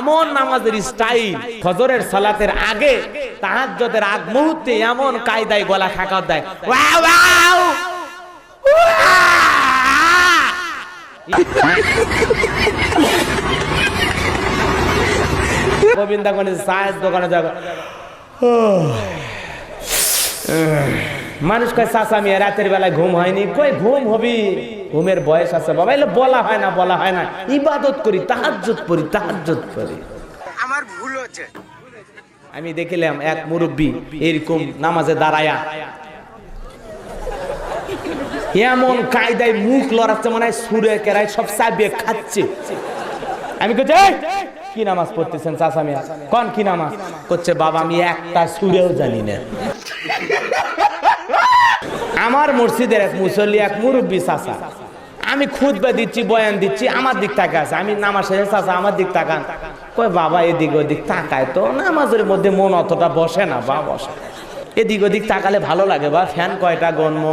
এমন নামাজের স্টাইল, ফজরের সালাতের আগে তাহাজ্জুদের আগ মুহূর্তে এমন কায়দায় গলা খাকাত দেয়, ওয়াও ওয়াও গোবিন্দাগঞ্জে চায়ের দোকানে যাবে, মানুষ কয় চাচা মিয়া রাতের বেলায় ঘুম হয়নি, কই ঘুম হবি, ঘুমের বয়স আছে বাবা, এগুলো বলা হয় না, বলা হয় না, ইবাদত করি, তাহাজ্জুদ পড়ি, তাহাজ্জুদ পড়ি। আমার ভুল হচ্ছে। আমি দেখিলাম এক মুরব্বী এরকম নামাজে দাঁড়ায়া এমন কায়দায় মুখ লড়াচ্ছে, মনে হয় সুরে কেরায় সব চাবিয়ে খাচ্ছে। আমি কইছি এই কি নামাজ পড়তেছেন চাচা মিয়া? কোন কি নামাজ? করছে বাবা আমি একটা সুরেও জানি না। আমার মসজিদের এক মুসল্লি, এক মুরব্বী চাচা, আমি খুতবা দিচ্ছি, বয়ান দিচ্ছি, আমার দিক তাকায় আছে, আমি নামাজ শেষে চাচা আমার দিক তাকান, কই বাবা এদিক ওদিক তাকায় তো নামাজের মধ্যে মন অতটা বসে না বা বসে, এদিক ওদিক তাকালে ভালো লাগে বা ফ্যান কয়টা গন্ম